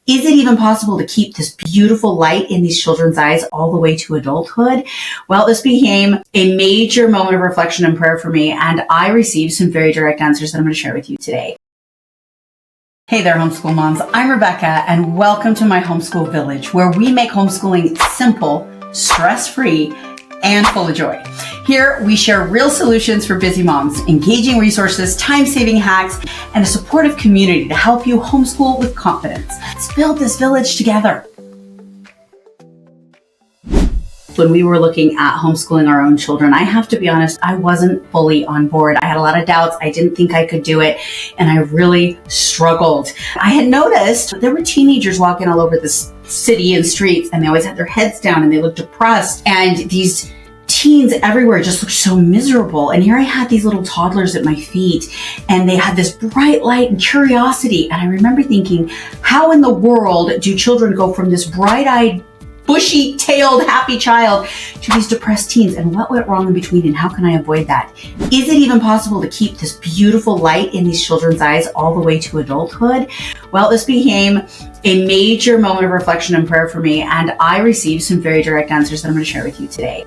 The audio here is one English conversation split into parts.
Is it even possible to keep this beautiful light in these children's eyes all the way to adulthood? Well, this became a major moment of reflection and prayer for me, and I received some very direct answers that I'm going to share with you today. Hey there, homeschool moms. I'm Rebecca, and welcome to My Homeschool Village, where we make homeschooling simple, stress-free, and full of joy. Here, we share real solutions for busy moms, engaging resources, time-saving hacks, and a supportive community to help you homeschool with confidence. Let's build this village together. When we were looking at homeschooling our own children, I have to be honest, I wasn't fully on board. I had a lot of doubts. I didn't think I could do it, and I really struggled. I had noticed there were teenagers walking all over this city and streets, and they always had their heads down and they looked depressed, and these teens everywhere just looked so miserable. And here I had these little toddlers at my feet, and they had this bright light and curiosity. And I remember thinking, how in the world do children go from this bright-eyed, bushy-tailed, happy child to these depressed teens, and what went wrong in between, and how can I avoid that? Is it even possible to keep this beautiful light in these children's eyes all the way to adulthood? Well, this became a major moment of reflection and prayer for me, and I received some very direct answers that I'm going to share with you today.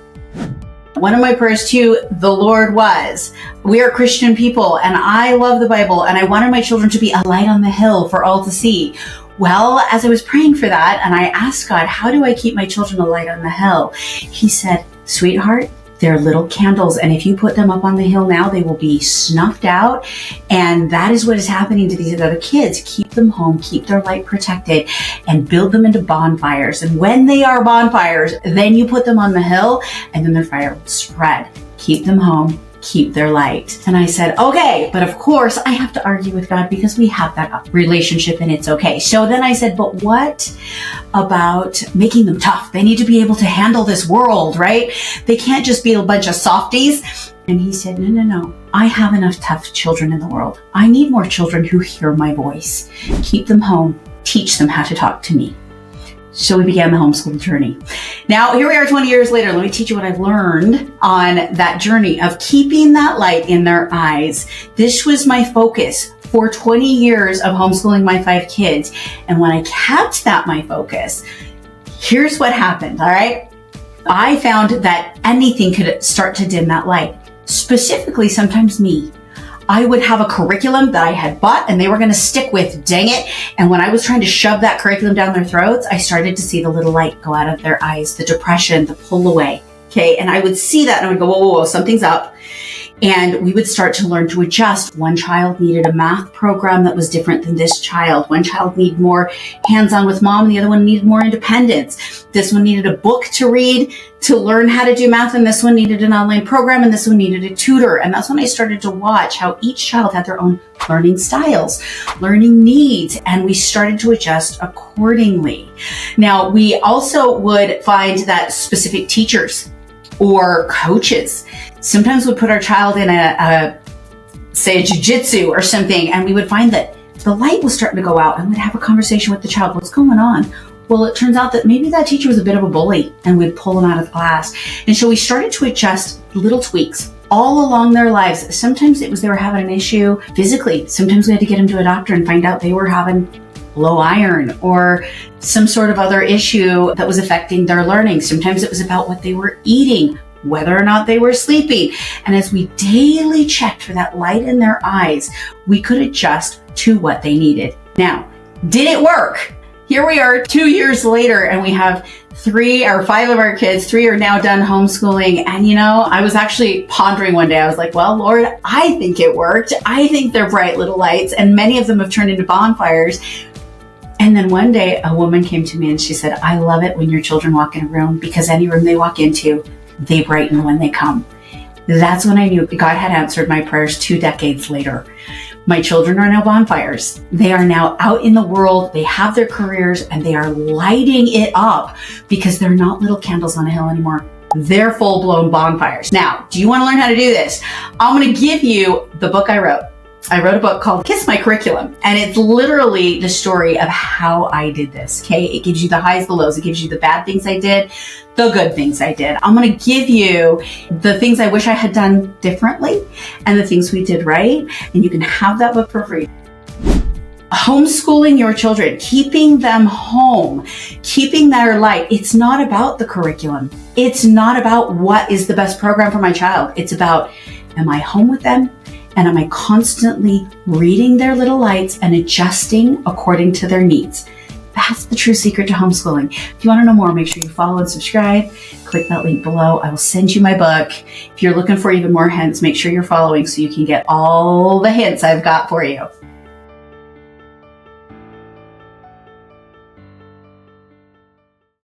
One of my prayers to the Lord was, we are Christian people, and I love the Bible, and I wanted my children to be a light on the hill for all to see. Well, as I was praying for that, and I asked God, how do I keep my children a light on the hill? He said, sweetheart, they're little candles, and if you put them up on the hill now, they will be snuffed out. And that is what is happening to these other kids. Keep them home, keep their light protected, and build them into bonfires. And when they are bonfires, then you put them on the hill, and then their fire will spread. Keep them home, keep their light. And I said, okay, but of course I have to argue with God because we have that relationship and it's okay. So then I said, but what about making them tough? They need to be able to handle this world, right? They can't just be a bunch of softies. And he said, no. I have enough tough children in the world. I need more children who hear my voice. Keep them home, teach them how to talk to me. So we began the homeschool journey. Now, here we are 20 years later. Let me teach you what I've learned on that journey of keeping that light in their eyes. This was my focus for 20 years of homeschooling my 5 kids. And when I kept that my focus, here's what happened, all right? I found that anything could start to dim that light, specifically sometimes me. I would have a curriculum that I had bought and they were going to stick with, dang it. And when I was trying to shove that curriculum down their throats, I started to see the little light go out of their eyes, the depression, the pull away. Okay. And I would see that and I would go, whoa, something's up. And we would start to learn to adjust. One child needed a math program that was different than this child. One child needed more hands-on with mom, and the other one needed more independence. This one needed a book to read to learn how to do math, and this one needed an online program, and this one needed a tutor. And that's when I started to watch how each child had their own learning styles, learning needs, and we started to adjust accordingly. Now, we also would find that specific teachers or coaches sometimes would put our child in say a jiu-jitsu or something, and we would find that the light was starting to go out, and we'd have a conversation with the child. What's going on? Well, it turns out that maybe that teacher was a bit of a bully, and we'd pull them out of the class. And so we started to adjust little tweaks all along their lives. Sometimes it was they were having an issue physically. Sometimes we had to get them to a doctor and find out they were having low iron or some sort of other issue that was affecting their learning. Sometimes it was about what they were eating, whether or not they were sleeping. And as we daily checked for that light in their eyes, we could adjust to what they needed. Now, did it work? Here we are 2 years later, and we have 3 or 5 of our kids. 3 are now done homeschooling. And I was actually pondering one day, I was like, well, Lord, I think it worked. I think they're bright little lights, and many of them have turned into bonfires. And then one day a woman came to me and she said, I love it when your children walk in a room, because any room they walk into, they brighten when they come. That's when I knew God had answered my prayers 2 decades later. My children are now bonfires. They are now out in the world. They have their careers and they are lighting it up because they're not little candles on a hill anymore. They're full-blown bonfires. Now, do you want to learn how to do this? I'm going to give you the book I wrote. I wrote a book called Kiss My Curriculum, and it's literally the story of how I did this, okay? It gives you the highs, the lows. It gives you the bad things I did, the good things I did. I'm going to give you the things I wish I had done differently and the things we did right, and you can have that book for free. Homeschooling your children, keeping them home, keeping their light. It's not about the curriculum. It's not about what is the best program for my child. It's about, am I home with them? And am I constantly reading their little lights and adjusting according to their needs? That's the true secret to homeschooling. If you want to know more, make sure you follow and subscribe. Click that link below. I will send you my book. If you're looking for even more hints, make sure you're following so you can get all the hints I've got for you.